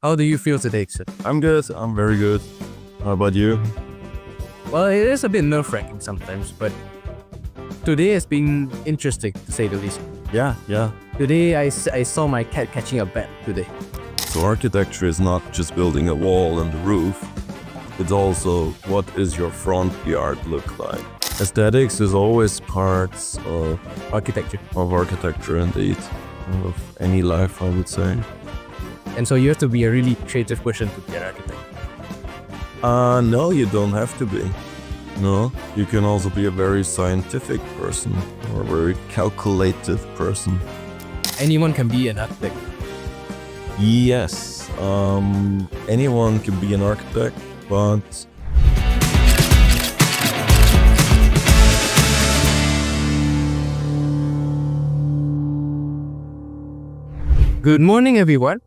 How do you feel today, sir? I'm good. I'm very good. How about you? Well, it is a bit nerve-wracking sometimes, but today has been interesting, to say the least. Yeah. Today, I saw my cat catching a bat today. So architecture is not just building a wall and a roof. It's also what is your front yard look like. Aesthetics is always parts of architecture indeed. Of any life, I would say. And so you have to be a really creative person to be an architect. No, you don't have to be. No, you can also be a very scientific person or a very calculative person. Anyone can be an architect. Yes, anyone can be an architect, but Good morning, everyone.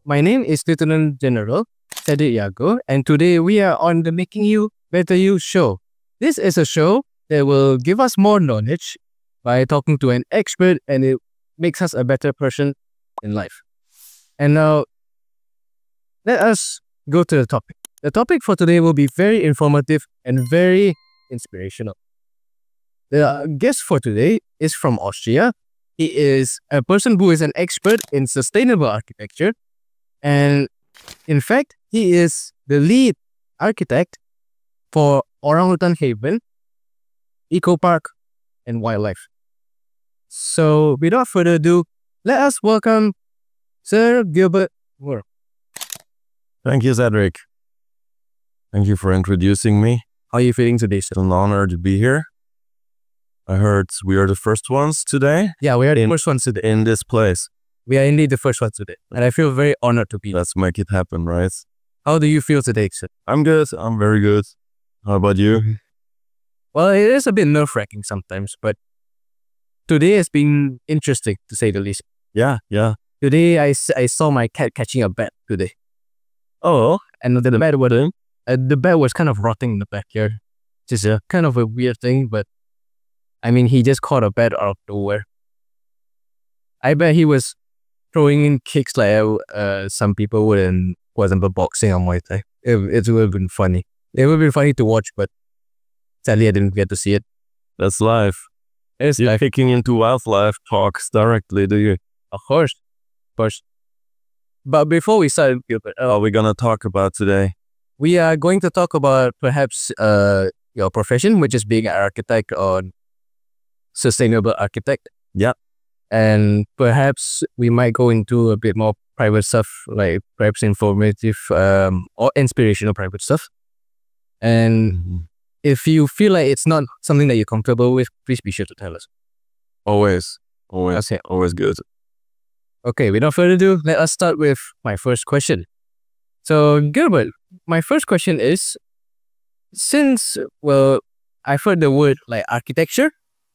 My name is Lieutenant General Cedric Yago, and today we are on the Making You Better You show. This is a show that will give us more knowledge by talking to an expert, and it makes us a better person in life. And now, let us go to the topic. The topic for today will be very informative and very inspirational. The guest for today is from Austria. He is a person who is an expert in sustainable architecture, and in fact, he is the lead architect for Orangutan Haven, Eco Park, and Wildlife. So, without further ado, let us welcome Sir Gilbert Moore. thank you, Cedric. Thank you for introducing me. How are you feeling today, sir? It's an honor to be here. I heard we are the first ones today. Yeah, we are the first ones today. In this place. We are indeed the first ones today, and I feel very honored to be here. Let's make it happen, right? How do you feel today, sir? I'm good. I'm very good. How about you? Well, it is a bit nerve-wracking sometimes, but today has been interesting, to say the least. Yeah. Today, I saw my cat catching a bat today. Oh, And the bat was kind of rotting in the backyard. Just a kind of a weird thing, but I mean, he just caught a bat out of nowhere. I bet he was throwing in kicks like some people would in, for example, boxing or Muay Thai. It would have been funny. It would have been funny to watch, but sadly, I didn't get to see it. that's life. You're kicking into wildlife talks directly, do you? Of course. But before we start, Gilbert, What are we gonna talk about today? we are going to talk about perhaps your profession, which is being an architect or sustainable architect. Yeah. And perhaps we might go into a bit more private stuff, like perhaps informative or inspirational private stuff. And if you feel like it's not something that you're comfortable with, please be sure to tell us. Always Okay. always good. Okay, without further ado, let us start with my first question. So, Gilbert, my first question is, since, well, I've heard the word like architecture,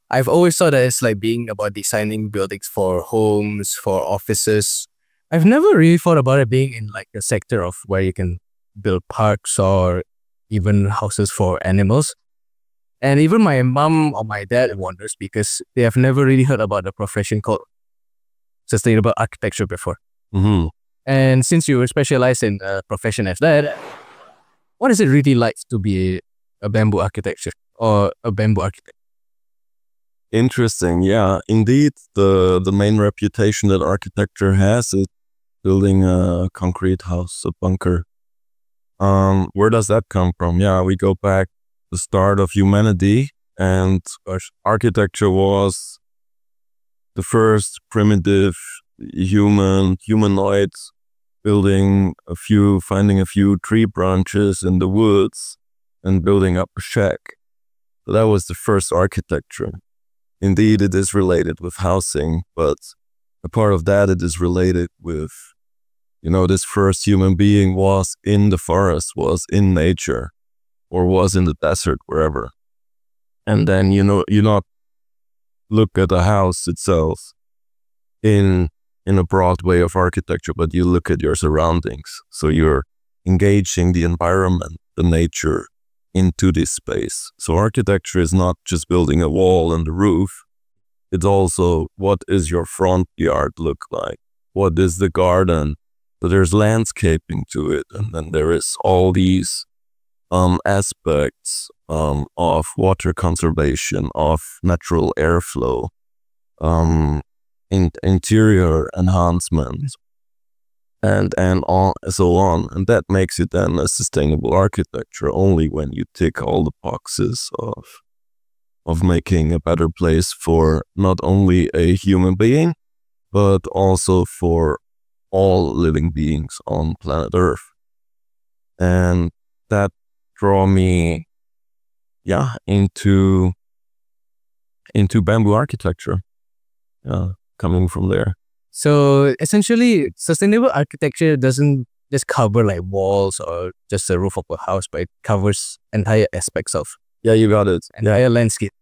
I've always thought that it's like being about designing buildings for homes, for offices. I've never really thought about it being in like a sector of where you can build parks or even houses for animals. And even my mom or my dad wonders because they have never really heard about the profession called sustainable architecture before. Mm-hmm. And since you were specialized in a profession as that, what is it really like to be a bamboo architecture or a bamboo architect? Interesting. Yeah, indeed. The main reputation that architecture has is building a concrete house, a bunker. Where does that come from? Yeah, we go back to the start of humanity, and architecture was the first primitive humanoid finding a few tree branches in the woods and building up a shack. So that was the first architecture. Indeed, it is related with housing, but a part of that, it is related with, this first human being was in the forest, was in nature, or was in the desert, wherever. And then, you not look at the house itself in a broad way of architecture, but you look at your surroundings. So you're engaging the environment, the nature, into this space. So architecture is not just building a wall and a roof. It's also what is your front yard look like? What is the garden So there's landscaping to it, and then there is all these aspects of water conservation, of natural airflow, interior enhancement, and so on. And that makes it then a sustainable architecture only when you tick all the boxes of making a better place for not only a human being, but also for all living beings on planet Earth. And that draw me into bamboo architecture, coming from there. So essentially, sustainable architecture doesn't just cover like walls or just the roof of a house, but it covers entire aspects of You got it. entire landscape.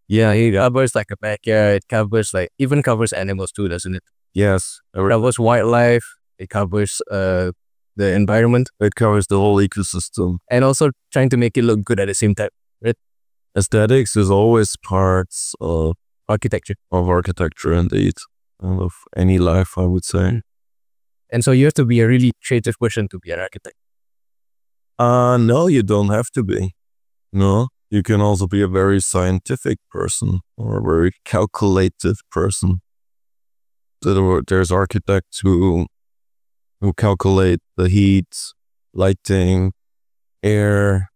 It covers like a backyard. It covers like even covers animals too, doesn't it? Yes. It covers wildlife. It covers the environment, It covers the whole ecosystem. and also trying to make it look good at the same time. Aesthetics is always parts of Architecture. architecture, indeed, and of any life, I would say. And so you have to be a really creative person to be an architect. No, you don't have to be. No, you can also be a very scientific person or a very calculative person. There's architects who calculate the heat, lighting, air,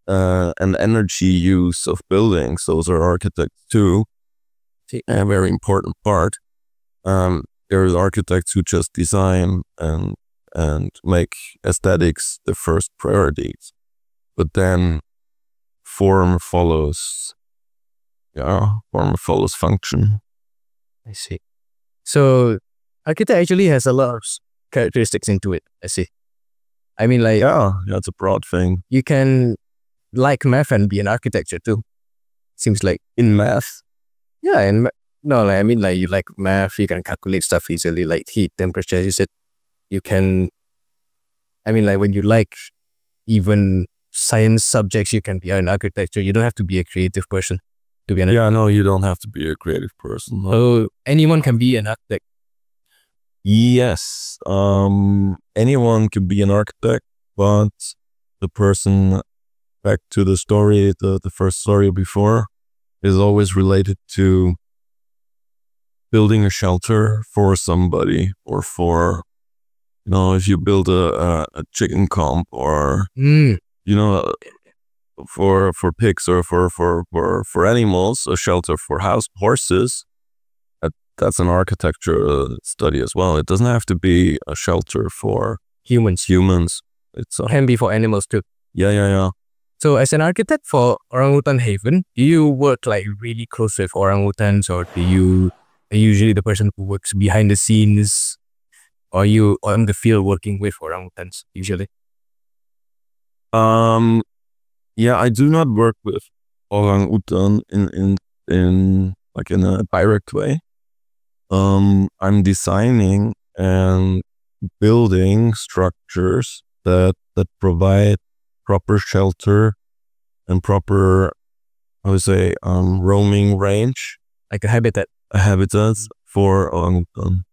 and energy use of buildings. Those are architects too. A very important part. There's architects who just design and make aesthetics the first priorities, but then form follows function. I see. So architect actually has a lot of characteristics into it. I see. I mean, like, That's a broad thing. you can like math and be an architecture too. Seems like. In math, Yeah, and no, like, I mean, like, you like math, you can calculate stuff easily, like heat, temperature. You said you can. I mean, like, when you like even science subjects, you can be an architecture. You don't have to be a creative person to be an architect. no, you don't have to be a creative person. So anyone can be an architect. Yes, anyone can be an architect, but the person, back to the story, the first story before, is always related to building a shelter for somebody, or for, if you build a chicken coop, or, for pigs, or for animals, a shelter for horses. That's an architecture study as well. It doesn't have to be a shelter for Humans. It's Can be for animals too. yeah. So as an architect for Orangutan Haven, do you work like really close with orangutans, or are you usually the person who works behind the scenes, or are you on the field working with orangutans usually? I do not work with orangutan in a direct way. I'm designing and building structures that provide proper shelter and proper, I would say, roaming range, Like a habitat. habitats for orangutan.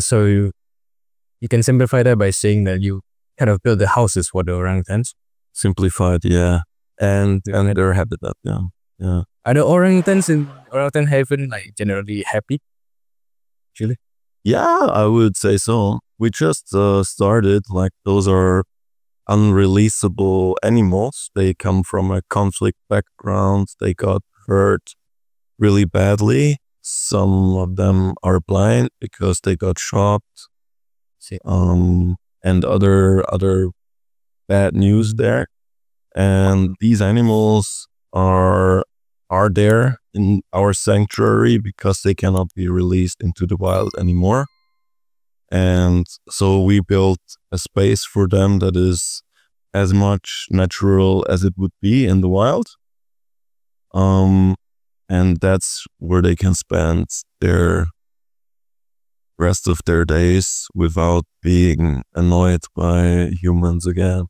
So you can simplify that by saying that you kind of build the houses for the orangutans. Simplified, and their habitat, yeah. Are the orangutans in Orangutan Haven like generally happy? Actually? Yeah, I would say so. We just started, like, those are unreleasable animals. They come from a conflict background. They got hurt really badly. Some of them are blind because they got shot. See. And other bad news there. And these animals are there in our sanctuary because they cannot be released into the wild anymore. And so we built a space for them that is as much natural as it would be in the wild. And that's where they can spend their rest of their days without being annoyed by humans again.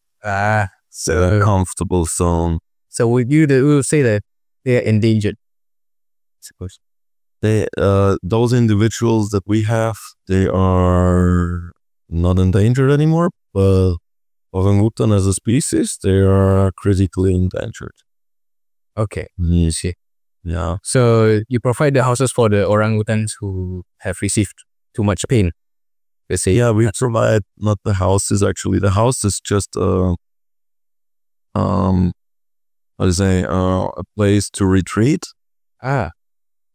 So A comfortable zone. So would you say that they are endangered? I suppose. Those individuals that we have, they are not endangered anymore, but orangutan as a species, they are critically endangered. Okay. Mm. See. Yeah. So you provide the houses for the orangutans who have received too much pain. Let's say. Yeah, we provide not the houses actually. The house is just how to say, a place to retreat. Ah.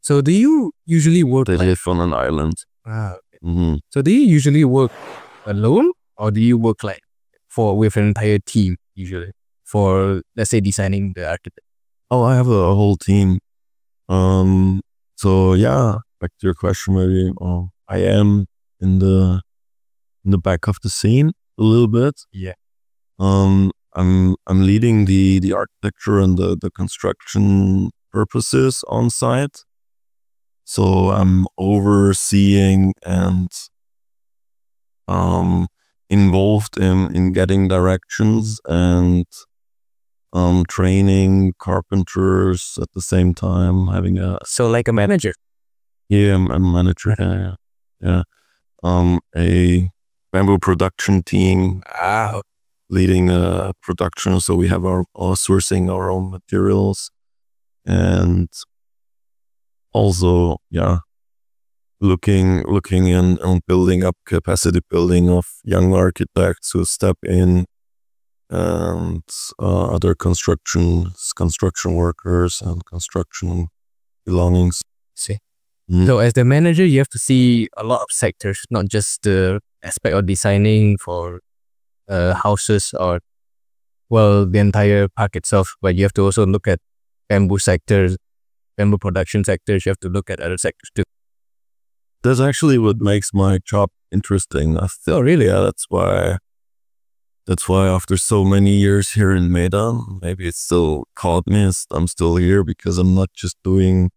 So do you usually work They live on an island. Ah, okay. Mm-hmm. So do you usually work alone or do you work like with an entire team usually for, let's say, designing the architect? Oh, I have a whole team. So yeah, back to your question, maybe I am in the back of the scene a little bit. Yeah. I'm leading the architecture and the construction purposes on site. So I'm overseeing and involved in getting directions and training carpenters at the same time, having So like a manager. Yeah, I'm a manager. Yeah. A bamboo production team. Ah, Leading production, so we have our sourcing our own materials, and also looking and building up capacity building of young architects who step in, and other construction workers and construction belongings. see. Mm. So as the manager, you have to see a lot of sectors, not just the aspect of designing for houses or, well, the entire park itself, but you have to also look at bamboo sectors, bamboo production sectors. You have to look at other sectors too. That's actually what makes my job interesting. Oh, really? Yeah, that's why after so many years here in Medan, maybe it still caught me. I'm still here because I'm not just doing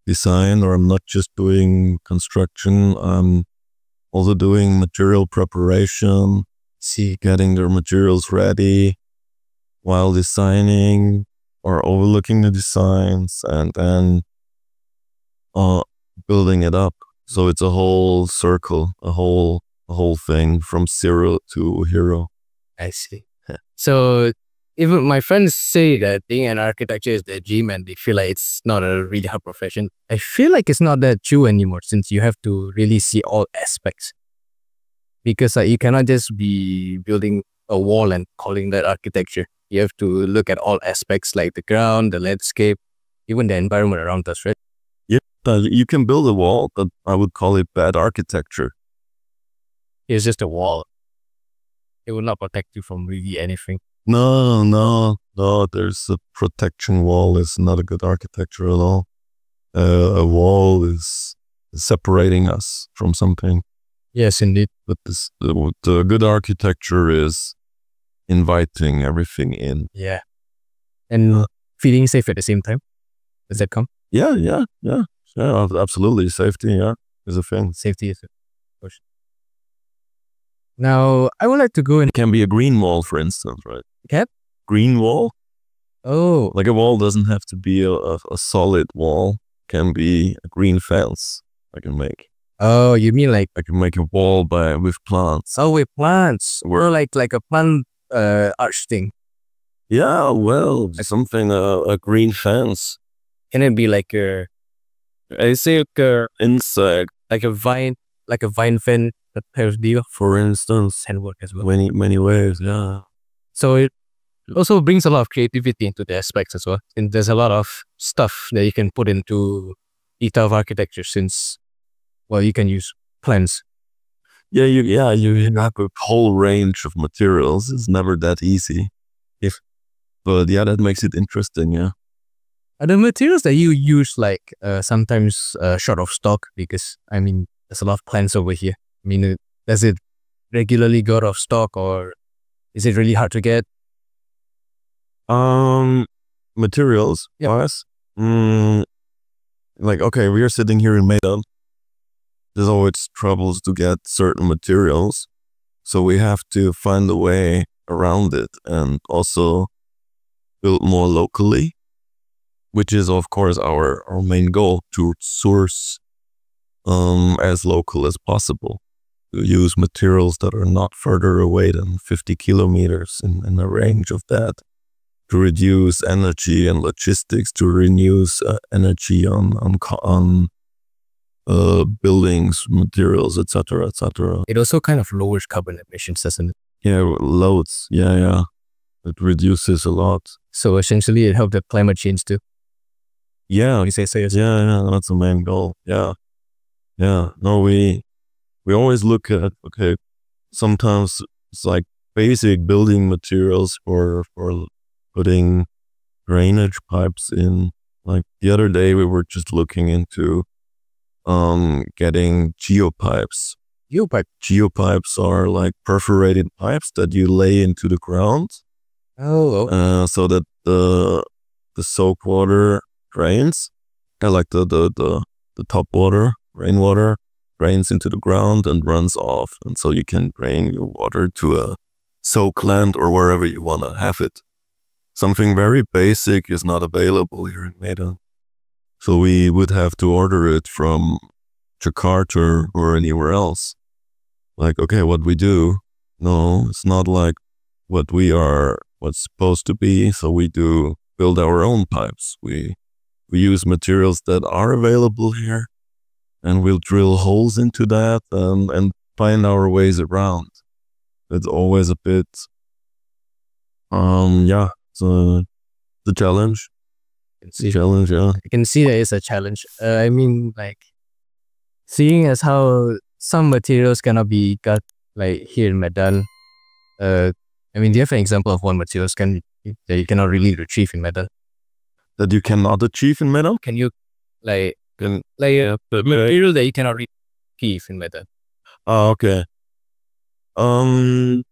design, or I'm not just doing construction. I'm also doing material preparation, getting their materials ready while designing or overlooking the designs, and then building it up. So it's a whole circle, a whole thing from zero to hero. I see. So even my friends say that being an architecture is their dream and they feel like it's not a really hard profession. I feel like it's not that true anymore, since you have to really see all aspects. Because you cannot just be building a wall and calling that architecture. You have to look at all aspects like the ground, the landscape, even the environment around us, right? Yeah, you can build a wall, but I would call it bad architecture. It's just a wall. It will not protect you from really anything. No. There's a protection wall. It's not a good architecture at all. A wall is separating us from something. Yes, indeed. But the good architecture is inviting everything in. Yeah. And feeling safe at the same time. Does that come? Yeah, absolutely. Safety, is a thing. Safety is a question. Now, I would like to go in. It can be a green wall, for instance, right? Cap? Green wall? Oh. Like a wall doesn't have to be a solid wall. It can be a green fence I can make. Oh, you mean like I can make a wall with plants. Oh, with plants. Or like a plant arch thing. Yeah, well, something, a green fence. Can it be like I say like a insect, like a vine fence, that type of deal? For instance, can work as well. Many ways, yeah. So it also brings a lot of creativity into the aspects as well. And there's a lot of stuff that you can put into detail of architecture, since, well, you can use plants. Yeah, you have a whole range of materials. It's never that easy. But yeah, that makes it interesting, yeah. Are the materials that you use like sometimes short of stock? Because, I mean, there's a lot of plants over here. I mean, does it regularly go out of stock, or is it really hard to get? Materials, yes. Like, okay, we are sitting here in Medan. There's always troubles to get certain materials. So we have to find a way around it and also build more locally, which is, of course, our main goal, to source as local as possible. use materials that are not further away than 50 kilometers in a range of that, to reduce energy and logistics, to reduce energy on buildings, materials, etc., etc. It also kind of lowers carbon emissions, doesn't it? Yeah, loads. Yeah. It reduces a lot. So essentially, it helped the climate change too. Yeah. You say so. Yeah, that's the main goal. Yeah. No, we always look at, okay, sometimes it's like basic building materials for putting drainage pipes in. Like the other day, we were just looking into getting geopipes. Geopipes are like perforated pipes that you lay into the ground. Oh. So that the soak water drains, like the top water, rainwater, drains into the ground and runs off, and so you can drain your water to a soak land or wherever you want to have it. Something very basic is not available here in Medan, so we would have to order it from Jakarta or anywhere else. Like, okay, what we do? No, it's not like what's supposed to be. So we do build our own pipes. We use materials that are available here, and we'll drill holes into that and find our ways around. It's always a bit, it's the challenge. Yeah. I can see that it's a challenge. I mean, like, seeing as how some materials cannot be got like here in Medan. I mean, do you have an example of one materials that you cannot really retrieve in Medan? That you cannot achieve in Medan? Can you the material that you cannot retrieve in Medan? Oh, okay. A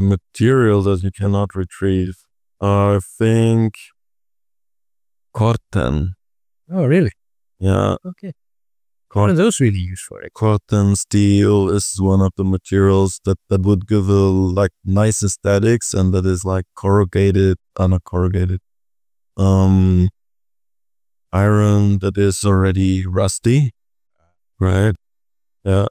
material that you cannot retrieve. I think cotton. Oh, really? Yeah. Okay. What are those really used for? Cotton, steel is one of the materials that would give a like nice aesthetics, and that is like corrugated, not corrugated. Iron that is already rusty, right? Yeah.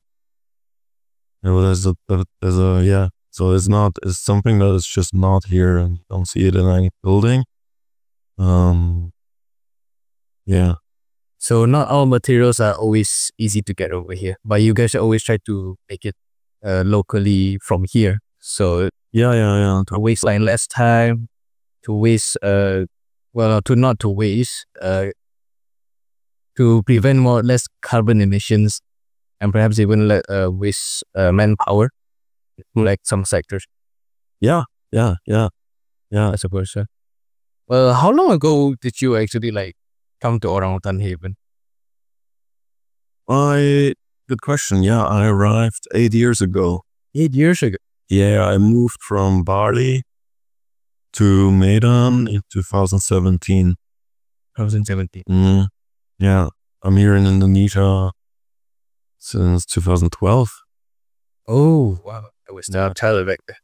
So it's something that is just not here, and you don't see it in any building. Yeah. So not all materials are always easy to get over here, but you guys always try to make it locally from here. So yeah. to waste like less time, to waste to not to waste, to prevent less carbon emissions, and perhaps even waste manpower, like some sectors. Yeah. I suppose so. Well, how long ago did you actually like come to Orangutan Haven? Good question. Yeah, I arrived 8 years ago. 8 years ago? Yeah, I moved from Bali to Medan in 2017. 2017. Yeah, I'm here in Indonesia since 2012. Oh, wow. I was not a child back then.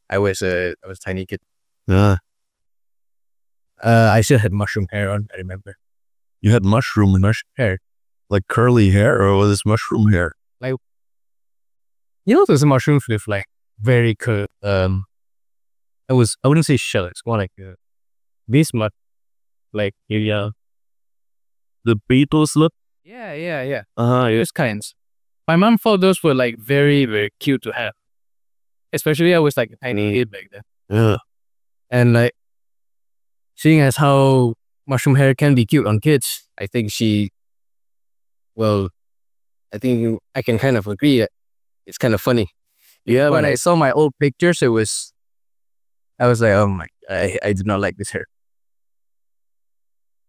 I was a tiny kid. Yeah. I still had mushroom hair on, I remember. You had mushroom hair? Like curly hair, or was this mushroom hair? Like, you know, those mushrooms with like very curved, I wouldn't say shell, it's more like bismuth. Like, yeah. The beetles look? Yeah. Those kinds. My mom thought those were like very, very cute to have. Especially I was like a tiny kid back then. Yeah. And like, seeing as how mushroom hair can be cute on kids, I think I can kind of agree that it's kind of funny. Yeah, when I saw my old pictures, I was like, oh my, I do not like this hair.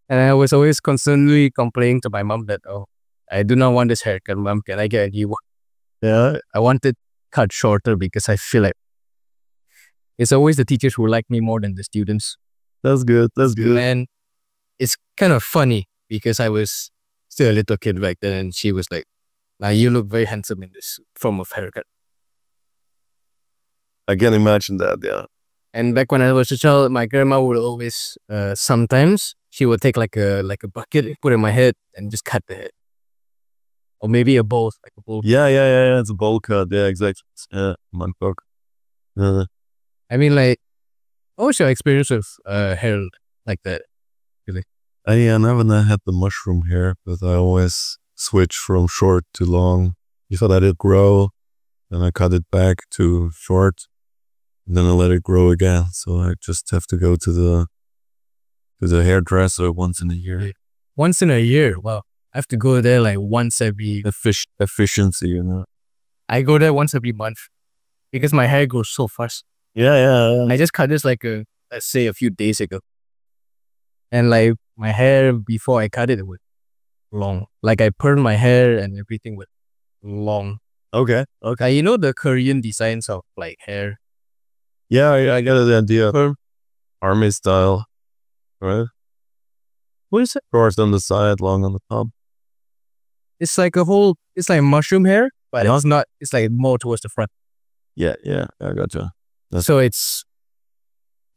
And I was always constantly complaining to my mom that, oh, I do not want this haircut, mom, can I get a new one? Yeah, I want it cut shorter because I feel like it's always the teachers who like me more than the students. That's good. And it's kind of funny because I was still a little kid back then, and she was like, now you look very handsome in this form of haircut. I can imagine that, yeah. And back when I was a child, my grandma would always, sometimes she would take like a bucket, put it in my head, and just cut the head. or maybe a bowl, like a bowl. Yeah. It's a bowl cut. Yeah, exactly. Yeah, Mangkok. I mean, like, what was your experience with hair like that? I never had the mushroom hair, but I always switch from short to long. If I let it grow, then I cut it back to short, and then I let it grow again. So I just have to go to the hairdresser once in a year. Once in a year? Wow. I have to go there like once every... Efficiency, you know. I go there once every month because my hair grows so fast. Yeah. I just cut this like let's say a few days ago. And like my hair before I cut it was long. Like I permed my hair and everything was long. Okay. You know the Korean designs of like hair? Yeah, I got the idea. Perm. Army style, right? What is it? Short on the side, long on the top. It's like mushroom hair, but it's not, it's like more towards the front. Yeah, I gotcha. So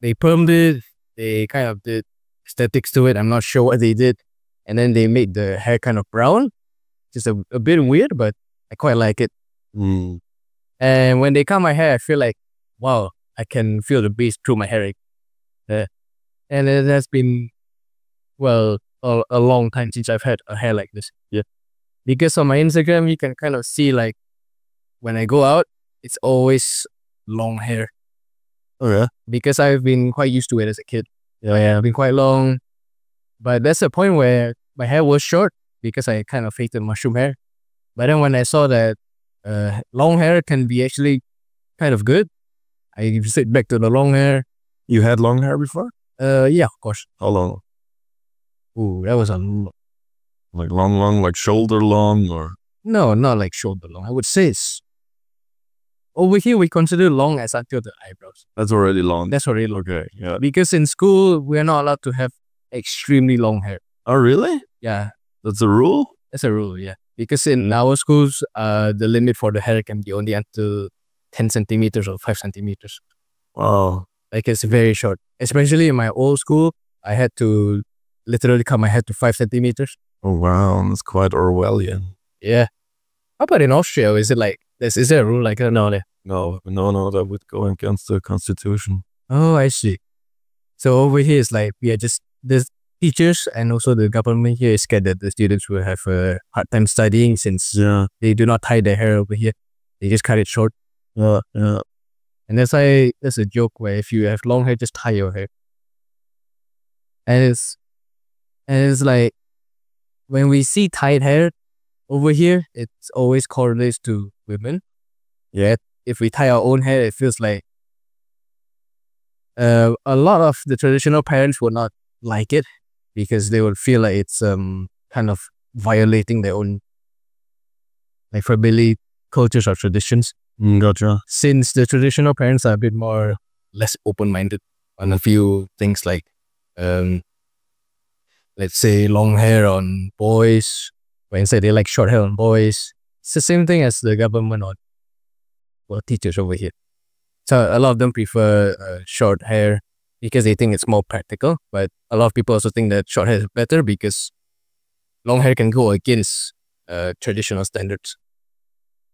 they permed it, they kind of did aesthetics to it. I'm not sure what they did. And then they made the hair kind of brown. Just a bit weird, but I quite like it. And when they cut my hair, I feel like, wow, I can feel the breeze through my hair. And it has been, well, a long time since I've had a hair like this. Yeah. Because on my Instagram, you can kind of see like when I go out, it's always long hair. Oh yeah. Because I've been quite used to it as a kid. Yeah, I've been quite long. But that's a point where my hair was short because I kind of hated mushroom hair. But then when I saw that long hair can be actually kind of good, I switched back to the long hair. You had long hair before? Yeah, of course. How long? Ooh, that was a like long, like shoulder long, or no, not like shoulder long. I would say it's over here we consider long as until the eyebrows. That's already long. That's already long. Okay, yeah. Because in school we're not allowed to have extremely long hair. Oh really? Yeah. That's a rule? That's a rule, yeah. Because in our schools, the limit for the hair can be only until 10 centimeters or 5 centimeters. Wow. Like it's very short. Especially in my old school, I had to literally cut my hair to 5 centimeters. Oh wow, that's quite Orwellian. Yeah. How about in Austria? Is it like, is there a rule like that? No, that would go against the constitution. Oh, I see. So over here it's like, we are just, the teachers and also the government here is scared that the students will have a hard time studying since they do not tie their hair over here. They just cut it short. Yeah. And that's why there's a joke where if you have long hair, just tie your hair. And it's like, when we see tied hair over here, it's always correlates to women. Yeah. If we tie our own hair, it feels like a lot of the traditional parents would not like it because they would feel like it's kind of violating their own like family cultures or traditions. Gotcha. Since the traditional parents are a bit more less open-minded on a few things like let's say long hair on boys, or instead they like short hair on boys. It's the same thing as the government or teachers over here. So a lot of them prefer short hair because they think it's more practical. But a lot of people also think that short hair is better because long hair can go against traditional standards.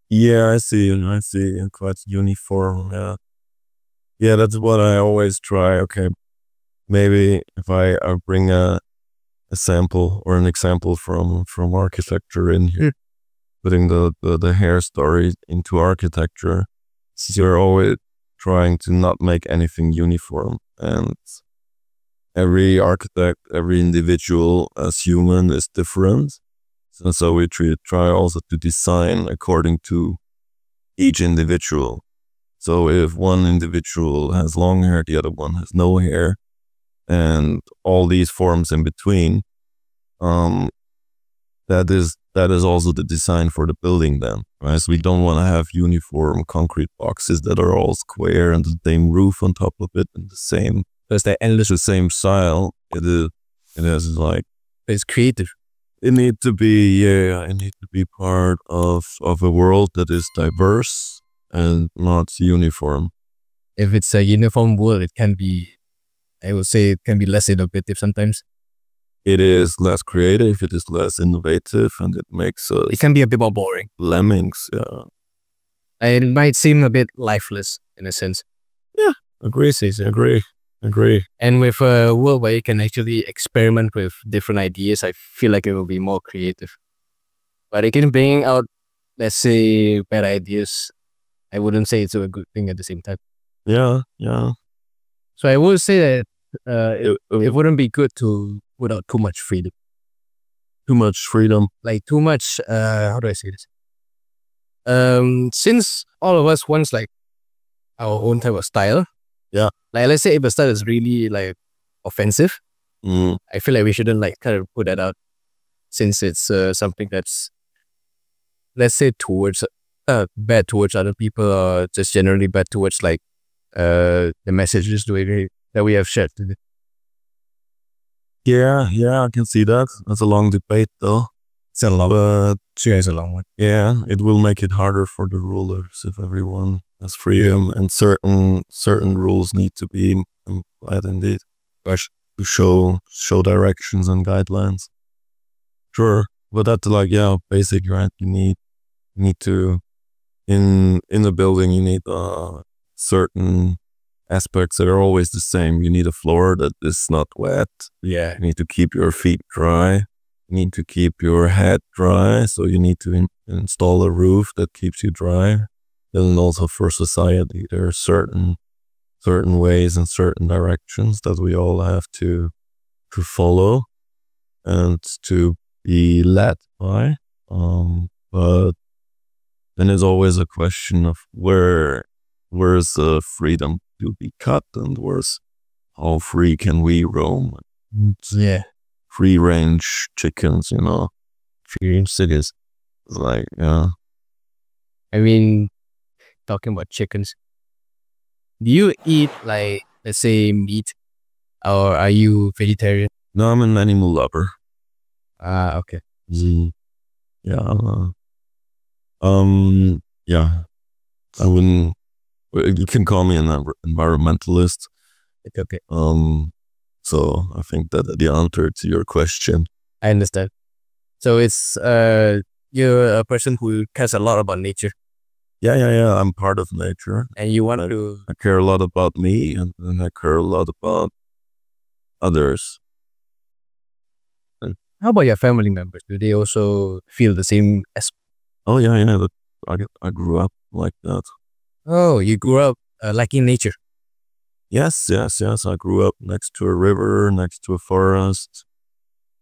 Yeah, I see. Quite uniform. Yeah, that's what I always try. Okay, maybe if I bring a sample or an example from architecture in here, putting the hair story into architecture, since you're always trying to not make anything uniform, and every architect, every individual as human is different. And so we try also to design according to each individual. So if one individual has long hair, the other one has no hair, and all these forms in between, that is also the design for the building then, right? So we don't want to have uniform concrete boxes that are all square and the same roof on top of it and the same style. It is like, it's creative. It needs to be part of a world that is diverse and not uniform. If it's a uniform world, it can be, I would say it can be less innovative sometimes. it is less creative, it is less innovative, and it makes us It can be a bit more boring. lemmings. Yeah. It might seem a bit lifeless in a sense. Agree. And with a world where you can actually experiment with different ideas, I feel like it will be more creative. But again, bringing out, let's say, bad ideas, I wouldn't say it's a good thing at the same time. Yeah. So I would say that it wouldn't be good to put out too much freedom. Too much freedom. Like too much, how do I say this? Since all of us wants like our own type of style. Yeah. Like let's say if a style is really like offensive, Mm. I feel like we shouldn't like kind of put that out, since it's something that's, let's say, towards bad towards other people, or just generally bad towards like the messages that we have shared today. Yeah, I can see that. That's a long debate though. It's a long, But it's a long one. yeah, it will make it harder for the rulers if everyone has freedom, and certain rules need to be applied indeed. To show directions and guidelines. Sure. But that's like, yeah, basic, right? You need to in the building you need certain aspects that are always the same. You need a floor that is not wet. Yeah. You need to keep your feet dry. You need to keep your head dry. So you need to install a roof that keeps you dry. Then also for society, there are certain ways and certain directions that we all have to follow and to be led by. But then it's always a question of where's the freedom to be cut, and how free can we roam? Yeah. Free range chickens, Free range cities. It's like, yeah. I mean, talking about chickens, do you eat like, let's say, meat, or are you vegetarian? No, I'm an animal lover. Ah, okay. Yeah. Yeah. I wouldn't. You can call me an environmentalist. Okay. So I think that the answer to your question. I understand. So it's you're a person who cares a lot about nature, Yeah. I'm part of nature. and you want to. I care a lot about me, and I care a lot about others. How about your family members? Do they also feel the same as? Oh yeah. I grew up like that. Oh, you grew up liking nature. Yes. I grew up next to a river, next to a forest.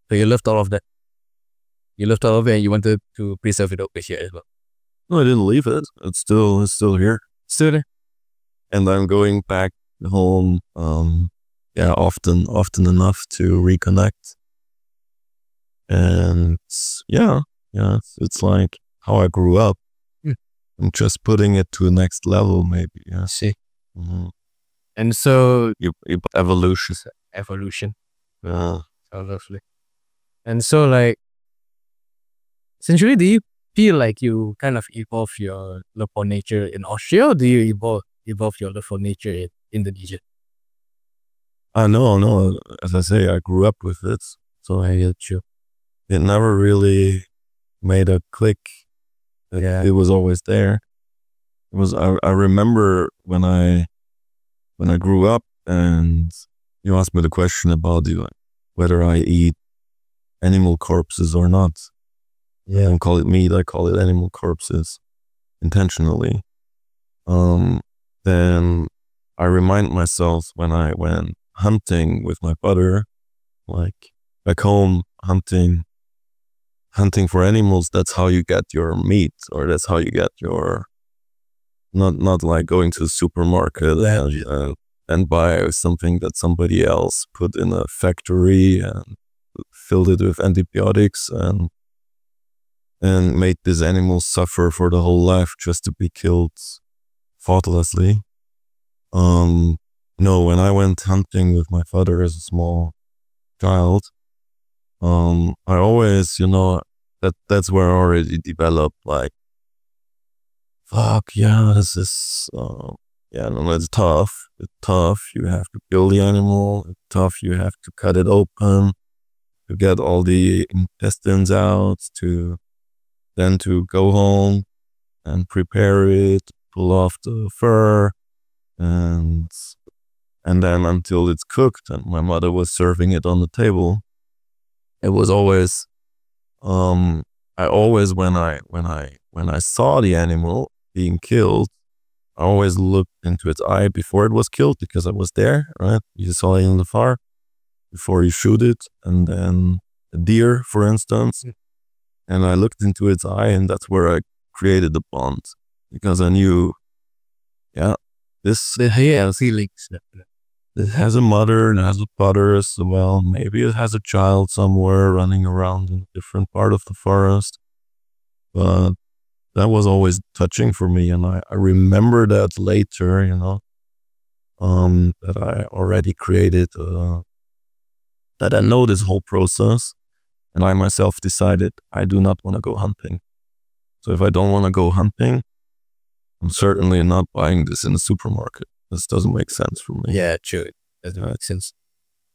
So you loved all of that. You loved all of it, and you wanted to preserve it over here as well. No, I didn't leave it. It's still here. Still there. And I'm going back home, often enough to reconnect. And yeah, it's like how I grew up. I'm just putting it to the next level, maybe. Yeah. See. Mm-hmm. And so Evolution. Yeah. So lovely. And so, like, essentially, do you feel like you kind of evolve your love for nature in Austria, or do you evolve your love for nature in Indonesia? No. As I say, I grew up with it, so I get you. it never really made a click. It was always there. It was. I remember when I grew up, and you asked me the question about whether I eat animal corpses or not. Yeah. I don't call it meat. I call it animal corpses, intentionally. Then I remind myself when I went hunting with my father, like back home, hunting for animals. That's how you get your meat, or that's how you get your, not like going to the supermarket and buy something that somebody else put in a factory and filled it with antibiotics and made this animal suffer for the whole life just to be killed thoughtlessly. No, when I went hunting with my father as a small child, I always, that's where I already developed like, fuck yeah, this is, no, it's tough. It's tough. You have to kill the animal. It's tough. You have to cut it open. get all the intestines out, to go home and prepare it, pull off the fur, and then until it's cooked and my mother was serving it on the table. It was always, I always, when I saw the animal being killed, I always looked into its eye before it was killed, because I was there, right? You saw it in the far before you shoot it. And then a deer, for instance, and I looked into its eye, and that's where I created the bond, because I knew, this feelings. it has a mother and has a father as well. Maybe it has a child somewhere running around in a different part of the forest. But that was always touching for me. And I remember that later, that I already created, that I know this whole process. And I myself decided I do not want to go hunting. So if I don't want to go hunting, I'm certainly not buying this in the supermarket. This doesn't make sense for me. Yeah, true. That doesn't make sense.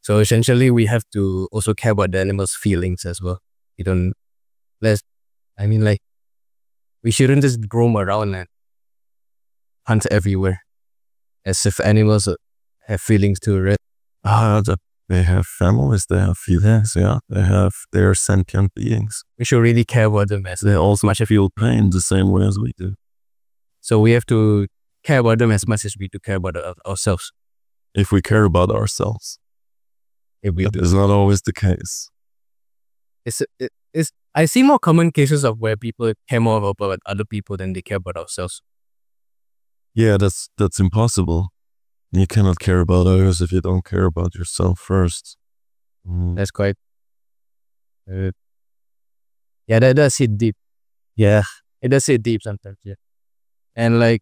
So essentially, we have to also care about the animal's feelings as well. We shouldn't just roam around and hunt everywhere, as if animals have feelings too, right? They have families, they have feelings, they're sentient beings. We should really care about them as They also feel pain the same way as we do. So we have to care about them as much as we do care about ourselves. If we care about ourselves. If we That is not always the case. I see more common cases of where people care more about other people than they care about ourselves. Yeah, that's impossible. You cannot care about others if you don't care about yourself first. That's quite... that does hit deep. Yeah. It does hit deep sometimes, yeah. And like,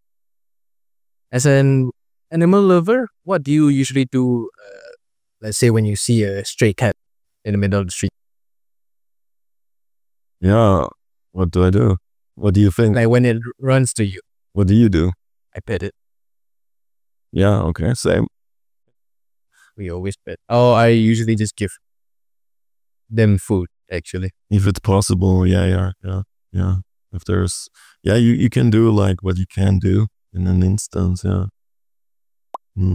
as an animal lover, what do you usually do, let's say when you see a stray cat in the middle of the street? Yeah, what do I do? What do you think? Like when it runs to you. What do you do? I pet it. Yeah, okay, same. We always pet. Oh, I usually just give them food, actually. If it's possible, yeah. If there's, you can do like what you can do in an instance, yeah.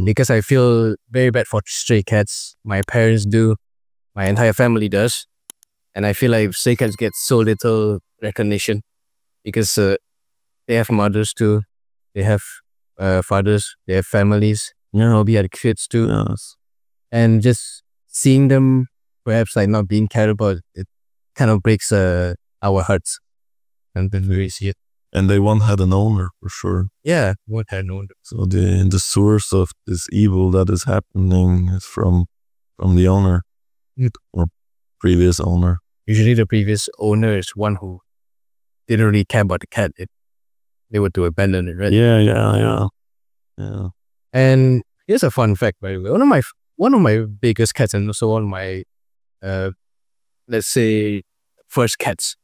Because I feel very bad for stray cats. My parents do. My entire family does. And I feel like stray cats get so little recognition because they have mothers too. They have fathers. They have families. We had kids too. Yes. And just seeing them perhaps like not being cared about, it kind of breaks our hearts. And then we see it. And they once had an owner, for sure. Yeah, one had an owner. So the source of this evil that is happening is from the owner or previous owner. Usually the previous owner is one who didn't really care about the cat. They were to abandon it, right? Yeah. And here's a fun fact, by the way. One of my biggest cats, and also one of my, let's say, first cats.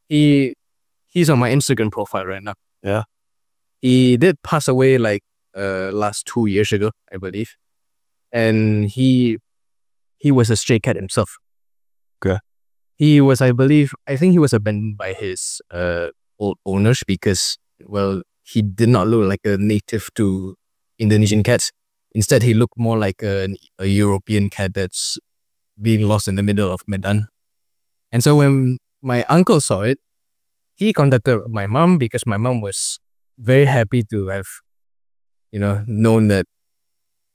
He's on my Instagram profile right now. Yeah. He did pass away like last 2 years ago, I believe. And he was a stray cat himself. Okay. He was, I think he was abandoned by his old owners because, well, he did not look like a native to Indonesian cats. Instead, he looked more like a European cat that's being lost in the middle of Medan. And so when my uncle saw it, he contacted my mom because my mom was very happy to have, known that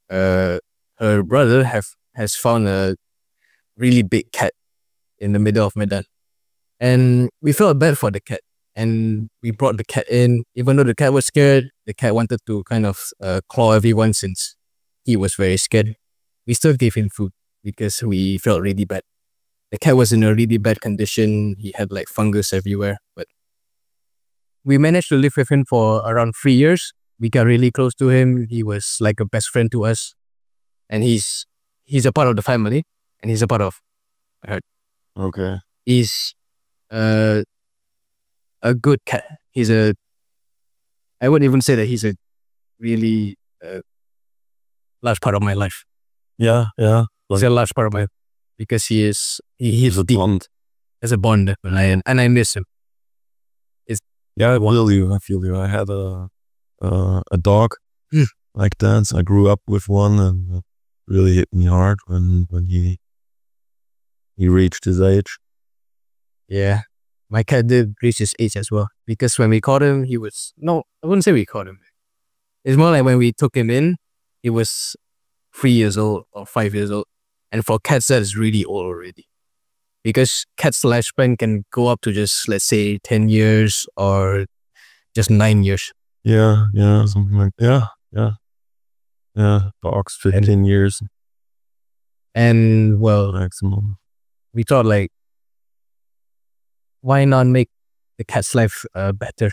her brother has found a really big cat in the middle of Medan. And we felt bad for the cat. And we brought the cat in. Even though the cat was scared, the cat wanted to kind of claw everyone since he was very scared. We still gave him food because we felt really bad. The cat was in a really bad condition. He had like fungus everywhere. But we managed to live with him for around 3 years. We got really close to him. He was like a best friend to us. And he's a part of the family. And he's a part of her. Okay. He's a good cat. I wouldn't even say that he's a really large part of my life. Yeah. He's a large part of my life. because he's He's a deep bond. as a bond, and I miss him. Yeah, I feel you. I feel you. I had a dog like that. I grew up with one, and it really hit me hard when he reached his age. Yeah, my cat did reach his age as well, because when we caught him, he was no, I wouldn't say we caught him. It's more like when we took him in, he was 3 years old or 5 years old, and for cats that is really old already, because cats' lifespan can go up to just, let's say, 10 years or just 9 years. Yeah, something like yeah. Dogs 15 years And well, maximum. we thought like, why not make the cat's life better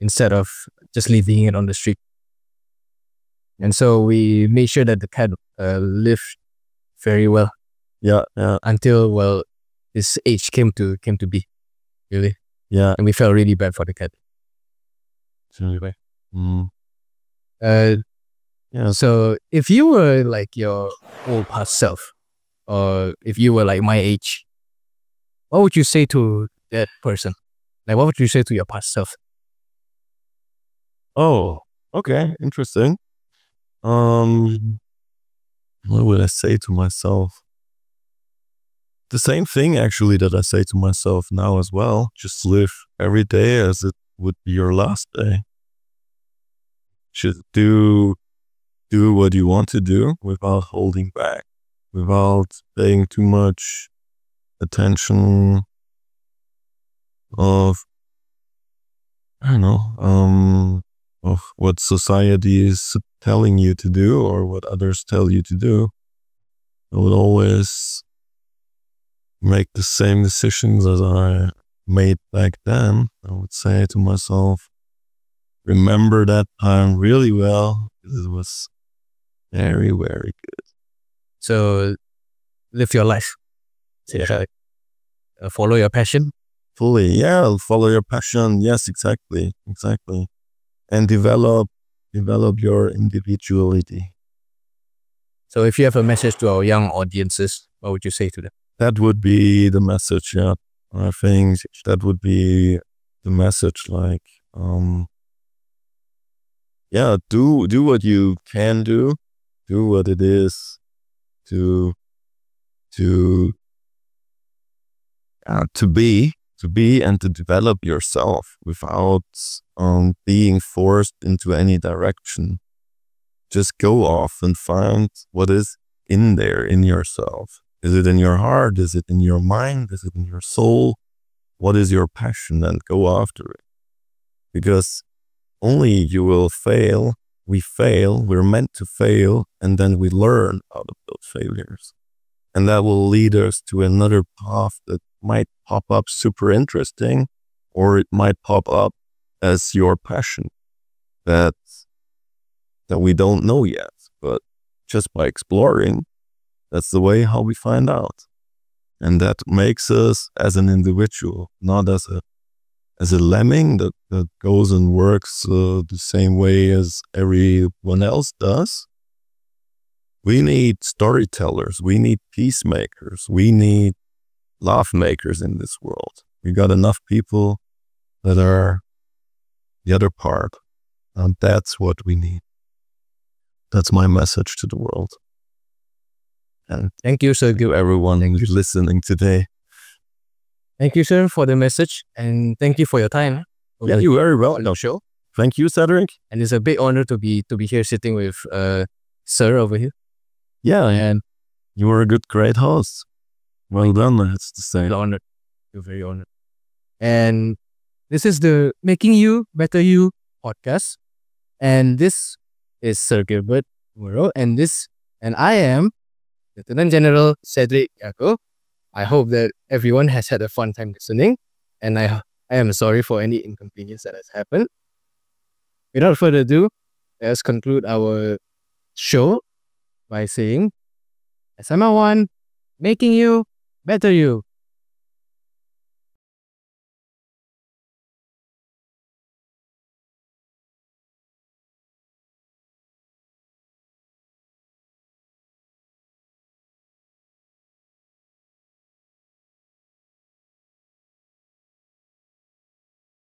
instead of just leaving it on the street? And so we made sure that the cat lived very well Yeah. until, well, his age came to be, really. Yeah. And we felt really bad for the cat. Mm. Yeah. So if you were like your old past self, or if you were like my age, what would you say to that person? Like, what would you say to your past self? Oh, okay. Interesting. What would I say to myself? The same thing actually that I say to myself now as well. Just live every day as it would be your last day. Just do what you want to do without holding back, without paying too much attention of, I don't know, of what society is telling you to do or what others tell you to do. I would always make the same decisions as I made back then. I would say to myself, remember that time really well, because it was very, very good. So live your life. Yeah. Follow your passion. Fully, yeah, follow your passion. Yes, exactly. And develop your individuality. So if you have a message to our young audiences, what would you say to them? That would be the message, yeah. I think that would be the message, like, yeah, do what you can do what it is to be and to develop yourself without being forced into any direction. Just go off and find what is in there in yourself. Is it in your heart? Is it in your mind? Is it in your soul? What is your passion? And go after it. Because only you will fail. We fail. We're meant to fail. And then we learn out of those failures. And that will lead us to another path that might pop up super interesting, or it might pop up as your passion that we don't know yet. But just by exploring, that's the way how we find out. And that makes us as an individual, not as a lemming that goes and works the same way as everyone else does. We need storytellers. We need peacemakers. We need laugh makers in this world. We got enough people that are the other part. And that's what we need. That's my message to the world. And Thank you, sir. thank you everyone who's listening today. Thank you, sir, for the message, and thank you for your time. Yeah, you very well. On the show. Thank you, Cedric. And it's a big honor to be here sitting with sir over here. Yeah, and you were a great host. Well done, I have to say. Honored. You're very honored. And this is the Making You Better You podcast. And this is Sir Gilbert Muro, and I am Lieutenant General Cedric Yago. I hope that everyone has had a fun time listening, and I am sorry for any inconvenience that has happened. Without further ado, let us conclude our show by saying, SMA1, Making You Better You.